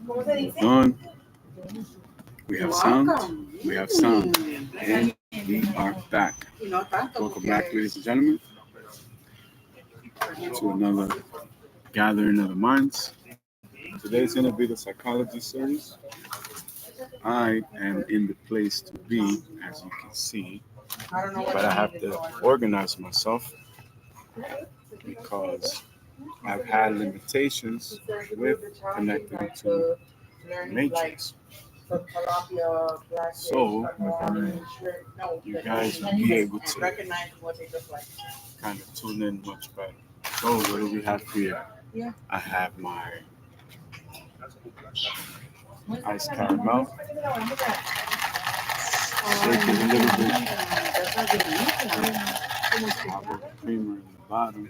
Done. We have sound. We have sound. And we are back. Welcome back, ladies and gentlemen, to another gathering of the minds. Today's going to be the psychology series. I am in the place to be, as you can see, but I have to organize myself because I've had limitations with connecting to the matrix. So, you guys will be able to kind of tune in much better. So, what do we have here? I have my iced caramel. Shake it a little bit. Have a creamer in the bottom.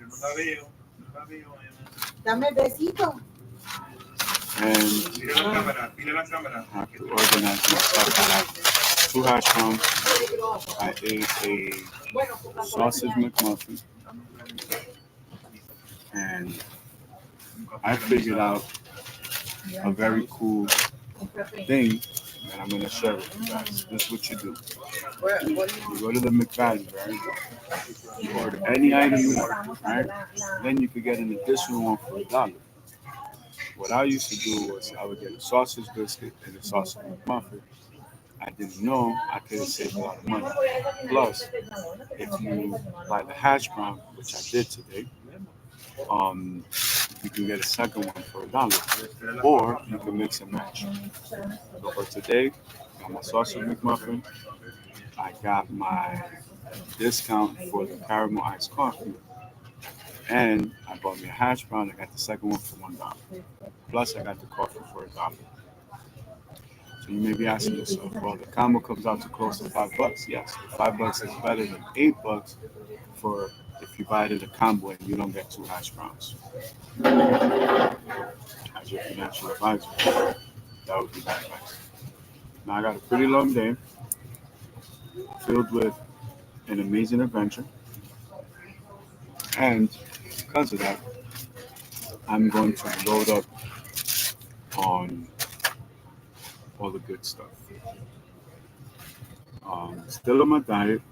And I have to organize myself. I have 2 hash browns. I ate a sausage McMuffin. And I figured out a very cool thing that I'm going to share with you guys. This is what you do. You go to the McValue, right? You order any item you want, right? Then you could get an additional one for $1. What I used to do was I would get a sausage biscuit and a sausage McMuffin. I didn't know I could have saved a lot of money. Plus, if you buy the hash brown, which I did today, um, you can get a second one for $1, or you can mix and match. So for today, I got my sausage McMuffin. I got my discount for the caramel iced coffee, and I bought me a hash brown. I got the second one for $1. Plus, I got the coffee for $1. So you may be asking yourself, well, the combo comes out to close to $5. Yes, $5 is better than $8 for if you buy it in a combo and you don't get 2 hash browns. As your financial advisor, that would be my advice. Now I got a pretty long day filled with an amazing adventure, and because of that, I'm going to load up on all the good stuff. Still on my diet,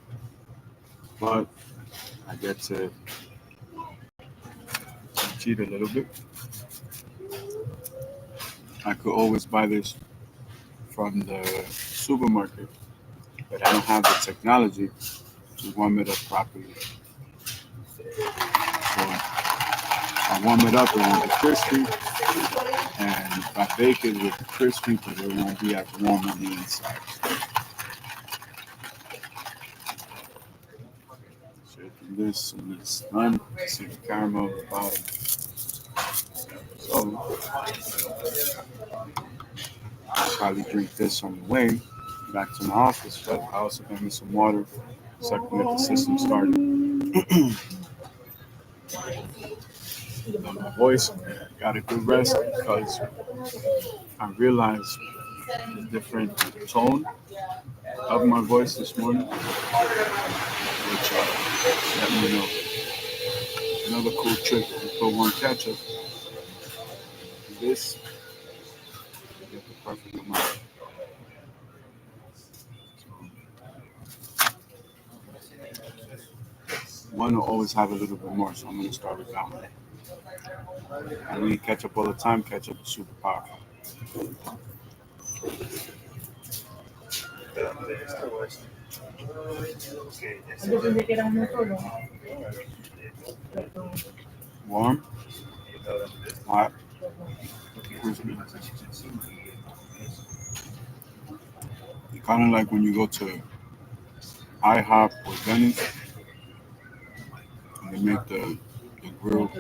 but I get to cheat a little bit. I could always buy this from the supermarket, but I don't have the technology to warm it up properly. So I warm it up, it won't be crispy, and if I bake it with crispy, but it won't be as warm on the inside. Shaking this and it's done. See the caramel at the bottom. So I'll probably drink this on the way back to my office, but I also got me some water so I can get the system started. My voice got a good rest because I realized the different tone of my voice this morning, which let me know. Another cool trick: you put one ketchup, this, you get the perfect amount. One will always have a little bit more, so I'm going to start with that one. I don't eat ketchup all the time. Ketchup is super powerful. Warm, hot, crispy. Kind of like when you go to IHOP or Denny's and they make the grilled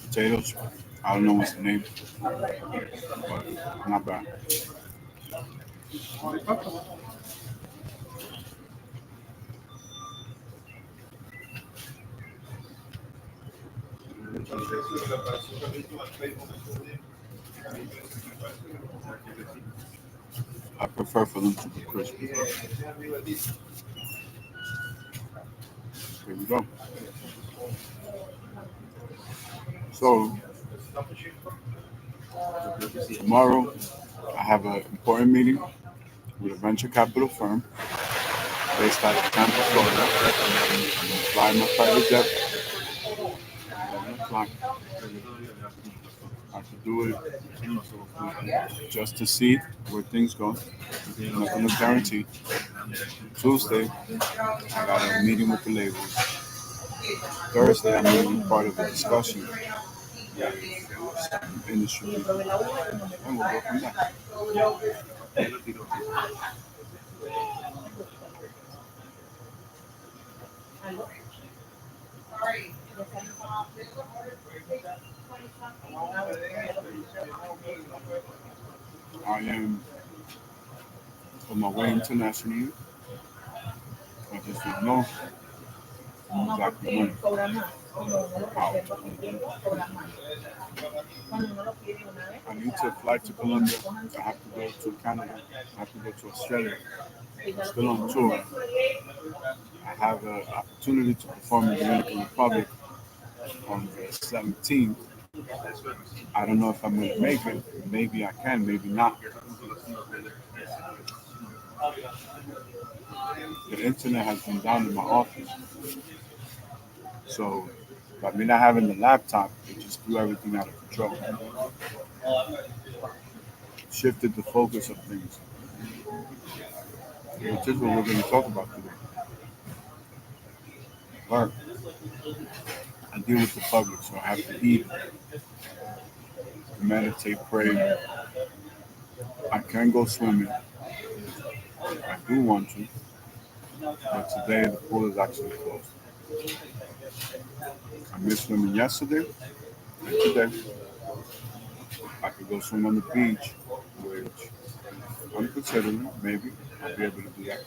potatoes. I don't know what's the name, but not bad. I prefer for them to be crispy. Here we go. So Tomorrow, I have an important meeting with a venture capital firm based out of Tampa, Florida. I'm going to fly my private jet. I'm going to fly. I could do it just to see where things go. Nothing is guaranteed. Tuesday, I got a meeting with the labels. Thursday, I'm meeting part of a discussion with some industry people. And we'll go from there. I am on my way internationally. I just don't know exactly when. How. I need to fly to Colombia. I have to go to Canada. I have to go to Australia. I'm still on tour. I have an opportunity to perform in the Dominican Republic on the 17th. I don't know if I'm going to make it. Maybe I can, maybe not. The internet has been down in my office. So, by me not having the laptop, it just threw everything out of control. Shifted the focus of things, which is what we're going to talk about today. Work. I deal with the public, so I have to eat, meditate, pray. I can go swimming. I do want to, but today the pool is actually closed. I missed swimming yesterday, and today I could go swim on the beach, which I'm considering maybe I'll be able to do that.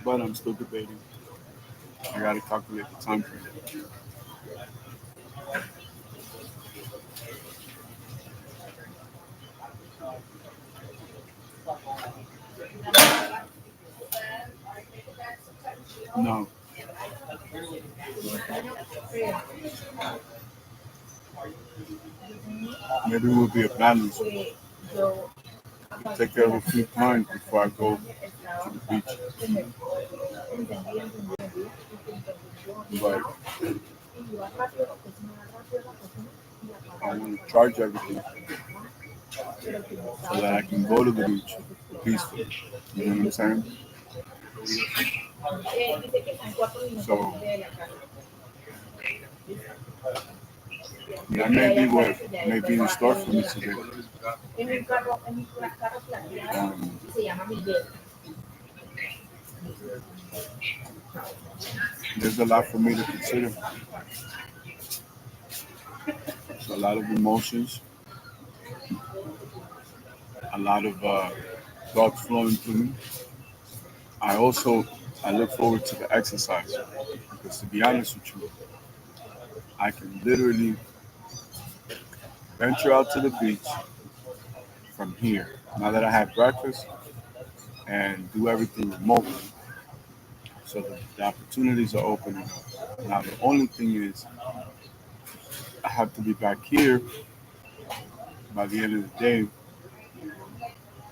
But I'm still debating. I gotta calculate the time frame. No, maybe it will be a balance. Take care of a few clients before I go to the beach. But I want to charge everything so that I can go to the beach peacefully. You know what I'm saying? So that may be what may be in store for me today. Um, there's a lot for me to consider. So a lot of emotions, a lot of thoughts flowing through me. I look forward to the exercise because to be honest with you, I can literally venture out to the beach from here. Now that I have breakfast and do everything remotely, so the opportunities are opening up. Now the only thing is I have to be back here by the end of the day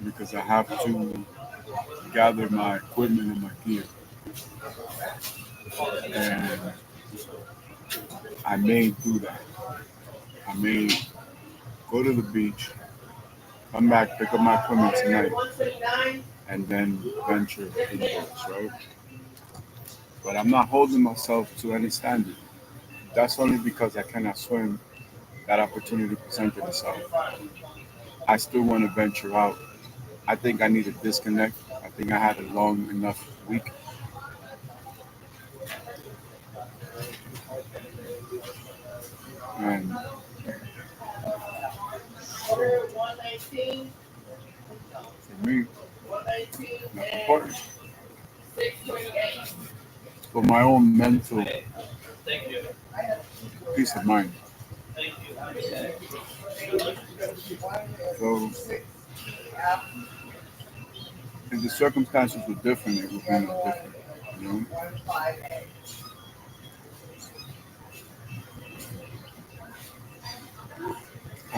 because I have to gather my equipment and my gear. And I may do that. I may go to the beach, come back, pick up my equipment tonight, and then venture indoors, right? But I'm not holding myself to any standard. That's only because I cannot swim. That opportunity presented itself. I still want to venture out. I think I need a disconnect. I think I had a long enough week. And for me, that's important. For my own mental peace of mind. So if the circumstances were different, it would be no different. You know?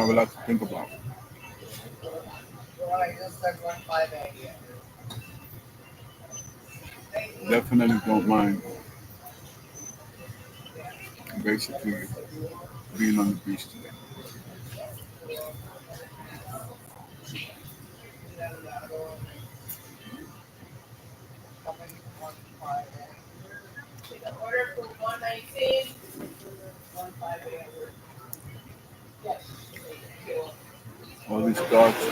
have a lot to think about. Definitely don't mind basically being on the beach today. All these thoughts,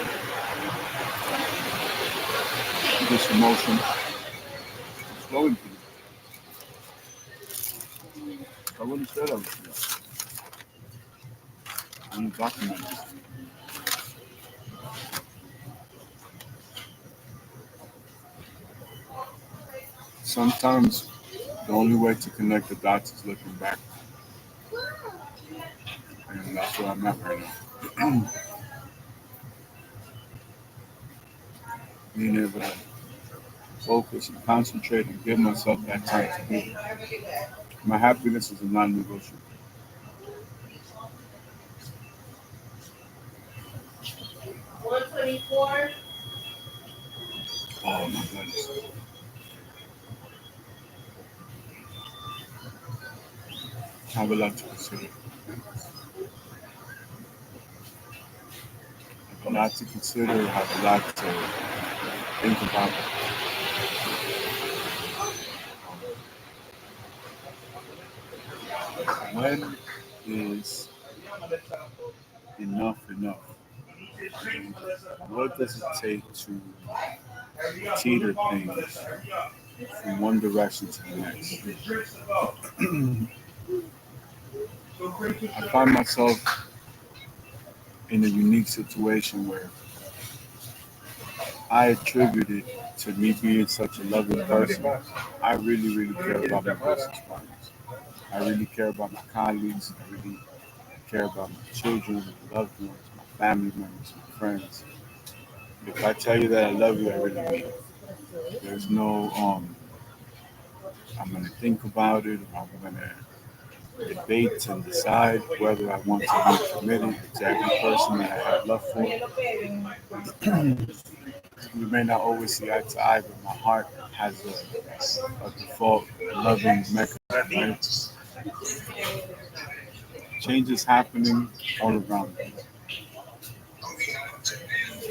this emotion, it's flowing through. I wouldn't say that was real. I'm documenting this. Sometimes the only way to connect the dots is looking back, and that's where I'm at right now. Being able to focus and concentrate and give myself that time to do it. My happiness is a non-negotiable. 124. Oh my goodness. I have a lot to consider. I have a lot to consider. I have a lot to think about. When is enough enough? What does it take to teeter things from one direction to the next? I find myself in a unique situation where I attribute it to me being such a loving person. I really, really care about my business partners. I really care about my colleagues. I really care about my children, my loved ones, my family members, my friends. If I tell you that I love you, I really mean it. There's no I'm gonna think about it, or I'm gonna debate and decide whether I want to be committed to every person that I have love for. We may not always see eye to eye, but my heart has a default loving mechanism. Right? Change is happening all around me.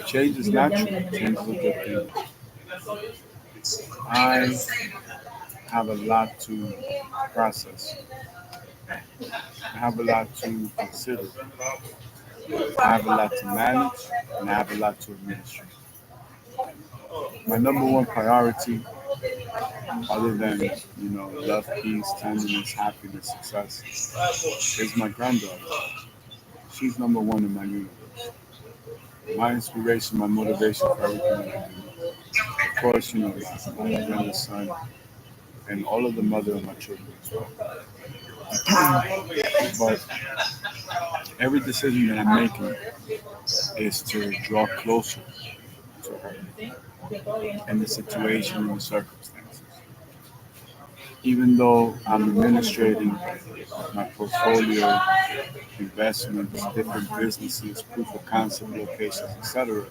Change is natural. Change is a good thing. I have a lot to process. I have a lot to consider. I have a lot to manage, and I have a lot to administrate. My number one priority, other than love, peace, tenderness, happiness, success, is my granddaughter. She's number one in my universe. My inspiration, my motivation for everything that I do. Of course, my youngest son and all of the mother of my children as well. But every decision that I'm making is to draw closer to her and the situation and the circumstances. Even though I'm administrating my portfolio, investments, different businesses, proof of concept locations, etc.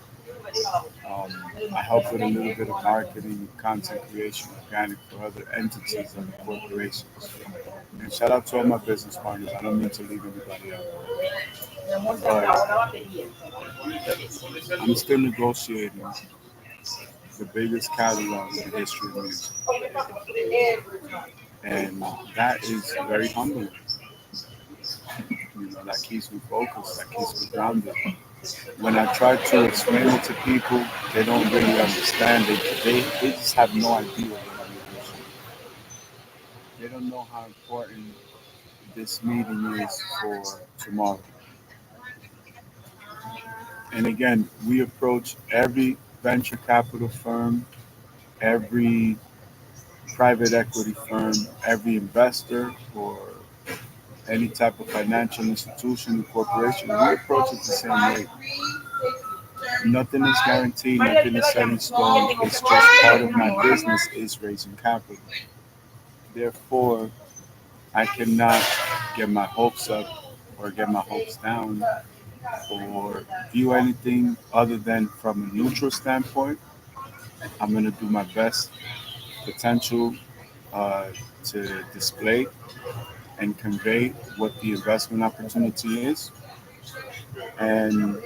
Um, I help with a little bit of marketing, content creation, organic for other entities, other corporations. And shout out to all my business partners. I don't mean to leave anybody out. But I'm still negotiating the biggest catalog in the history of music. And that is very humbling. That keeps me focused, that keeps me grounded. When I try to explain it to people, they don't really understand it. They just have no idea what I'm doing. They don't know how important this meeting is for tomorrow. And again, we approach every venture capital firm, every private equity firm, every investor, or any type of financial institution or corporation. We approach it the same way. Nothing is guaranteed, nothing is set in stone. It's just part of my business is raising capital. Therefore, I cannot get my hopes up or get my hopes down or view anything other than from a neutral standpoint. I'm going to do my best potential uh, to display and convey what the investment opportunity is. And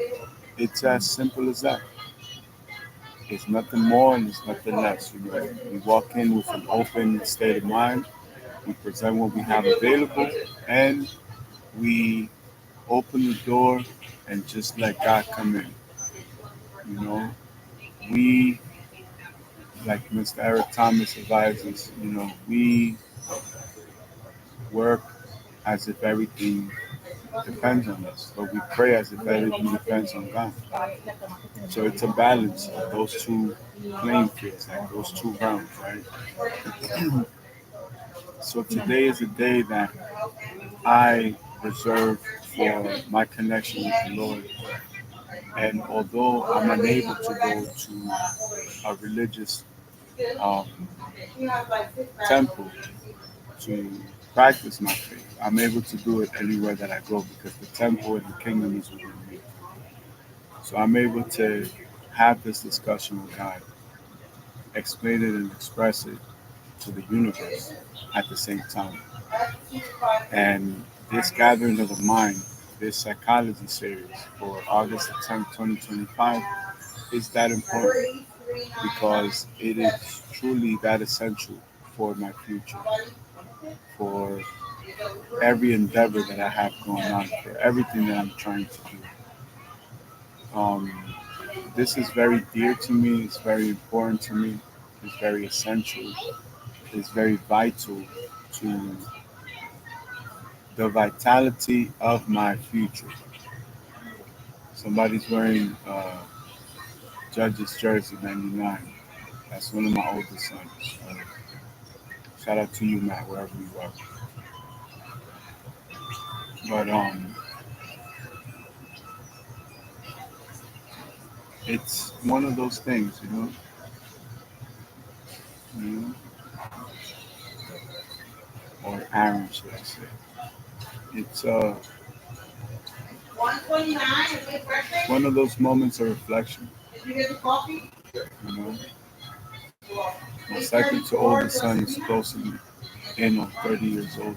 it's as simple as that. It's nothing more and it's nothing less. You know, we walk in with an open state of mind. We present what we have available, and we open the door and just let God come in. You know, we, like Mr. Eric Thomas advises, you know, we work as if everything depends on us, but we pray as if everything depends on God. So it's a balance of those two playing fields, like those two realms, right? So today is a day that I reserve for my connection with the Lord. And although I'm unable to go to a religious um, temple to practice my faith, I'm able to do it anywhere that I go because the temple and the kingdom is within me. So I'm able to have this discussion with God, explain it and express it to the universe at the same time. And this gathering of the mind, this psychology series for August the 10th, 2025, is that important because it is truly that essential for my future, for every endeavor that I have going on, for everything that I'm trying to do. This is very dear to me, it's very important to me, it's very essential, it's very vital to the vitality of my future. Somebody's wearing Judge's jersey 99. That's one of my oldest sons. Shout out to you, Matt, wherever you are. But it's one of those things, you know, or Aaron, should I say? It's one of those moments of reflection. You know, my second to oldest son is closing in on 30 years old,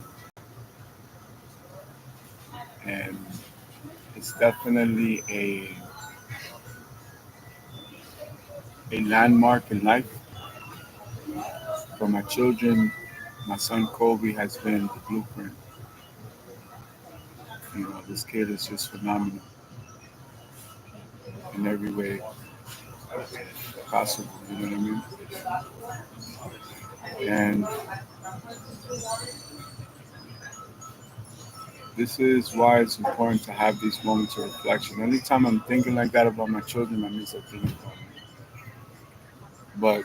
and it's definitely a landmark in life for my children. My son Kobe has been the blueprint. You know, this kid is just phenomenal in every way possible. You know what I mean? And this is why it's important to have these moments of reflection. Anytime I'm thinking like that about my children, that means I'm thinking about me. But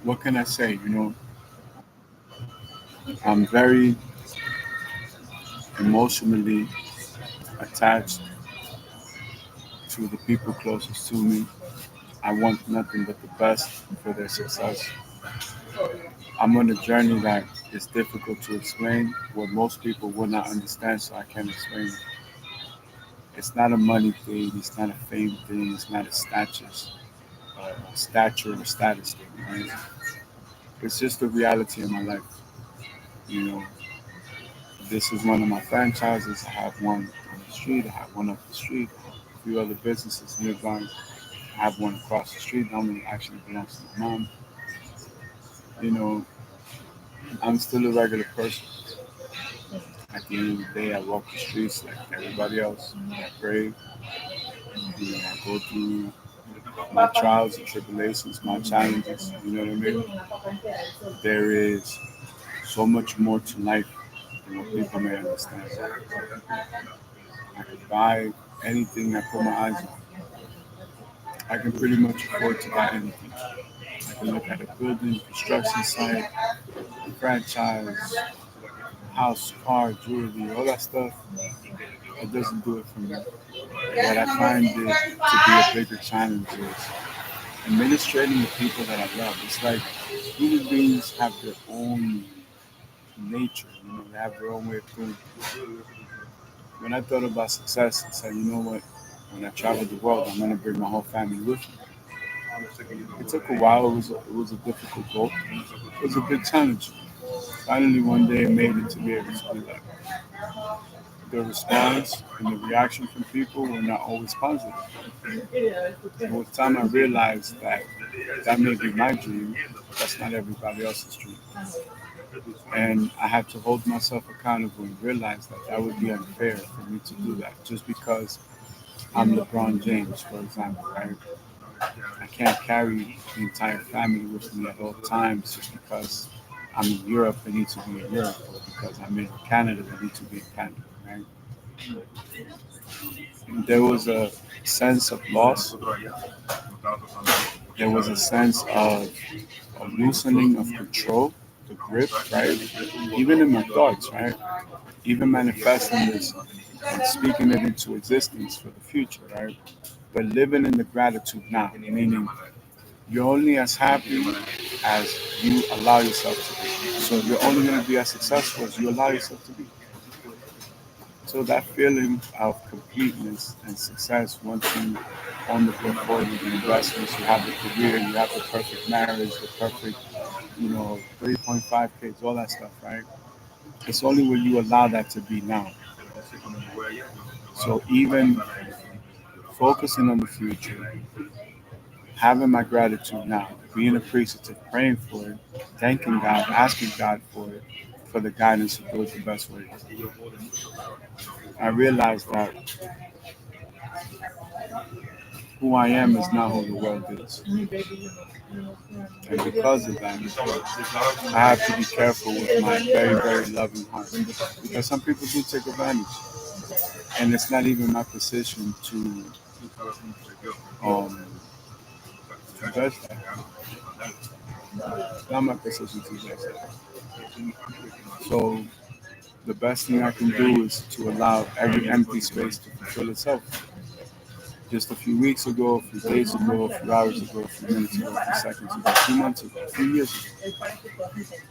what can I say? You know, I'm very emotionally attached to the people closest to me. I want nothing but the best for their success. I'm on a journey that is difficult to explain, what most people will not understand, so I can't explain it. It's not a money thing, it's not a fame thing, it's not a stature or status thing, right? It's just the reality of my life. You know, this is one of my franchises. I have one on the street, I have one up the street, I have a few other businesses nearby. I have one across the street that only actually belongs to my mom. You know, I'm still a regular person. At the end of the day, I walk the streets like everybody else. I pray. You know, I go through my trials and tribulations, my challenges. You know what I mean? There is so much more to life than what people may understand. I can buy anything I put my eyes on. I can pretty much afford to buy anything. I can look at a building, construction site, franchise, house, car, jewelry, all that stuff. It doesn't do it for me. What I find it to be a bigger challenge is administrating the people that I love. It's like human beings have their own nature, you know, they have their own way of doing things. when I thought about success, I said, you know what? When I travel the world, I'm gonna bring my whole family with me. It took a while. It was a difficult goal. It was a big challenge. Finally, one day, I made it to be able to do that. The response and the reaction from people were not always positive. And with time, I realized that that may be my dream. That's not everybody else's dream. And I had to hold myself accountable and realize that that would be unfair for me to do that just because I'm LeBron James, for example, right? I can't carry the entire family with me at all times just because I'm in Europe, they need to be in Europe, or because I'm in Canada, they need to be in Canada, right? And there was a sense of loss. There was a sense of loosening of control, the grip, right? Even in my thoughts, right? Even manifesting this and speaking it into existence for the future, right? But living in the gratitude now, meaning you're only as happy as you allow yourself to be. So you're only going to be as successful as you allow yourself to be. So that feeling of completeness and success, once you own the portfolio, the investments, you have the career, you have the perfect marriage, the perfect, 3.5 kids, all that stuff, right? It's only when you allow that to be now. So even focusing on the future, having my gratitude now, being appreciative, praying for it, thanking God, asking God for it, for the guidance to do it the best way. I realized that who I am is not who the world is. And because of that, I have to be careful with my very, very loving heart. Because some people do take advantage. And it's not even my position to um, judge that. It's not my position to judge that. So the best thing I can do is to allow every empty space to fulfill itself. Just a few weeks ago, a few days ago, a few hours ago, a few minutes ago, a few seconds ago, a few months ago, a few years ago,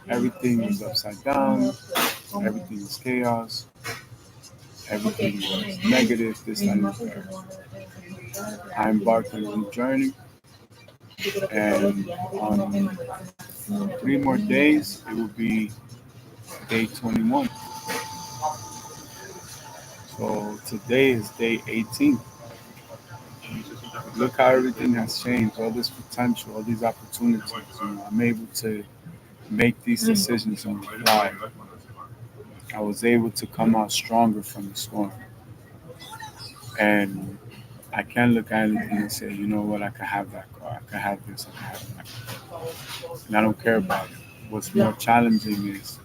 everything was upside down, everything was chaos, everything was negative, this, that, and the third. I embarked on a new journey, and on 3 more days, it will be day 21. So today is day 18. Look how everything has changed, all this potential, all these opportunities. I'm able to make these decisions and reply. I was able to come out stronger from the storm. And I can look at anything and say, you know what, I could have that car, I could have this, I could have that. And I don't care about it. What's more challenging is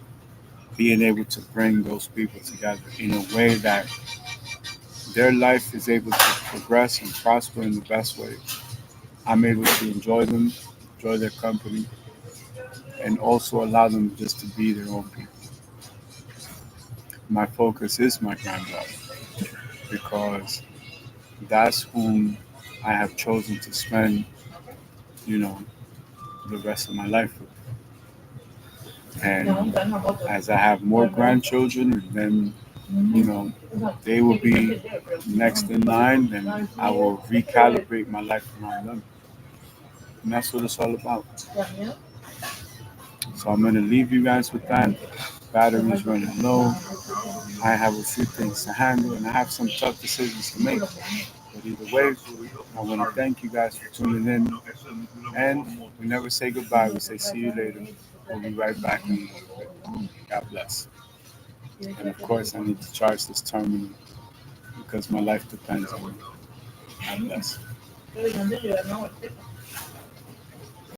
being able to bring those people together in a way that their life is able to progress and prosper in the best way. I'm able to enjoy them, enjoy their company, and also allow them just to be their own people. My focus is my granddaughter because that's whom I have chosen to spend, you know, the rest of my life with. And as I have more grandchildren, then, you know, they will be next in line, and I will recalibrate my life around them. And that's what it's all about. So I'm going to leave you guys with that. Battery's running low. I have a few things to handle, and I have some tough decisions to make. But either way, I want to thank you guys for tuning in. And we never say goodbye. We say see you later. We'll be right back in a little bit. God bless. And of course, I need to charge this terminal because my life depends on it. God bless.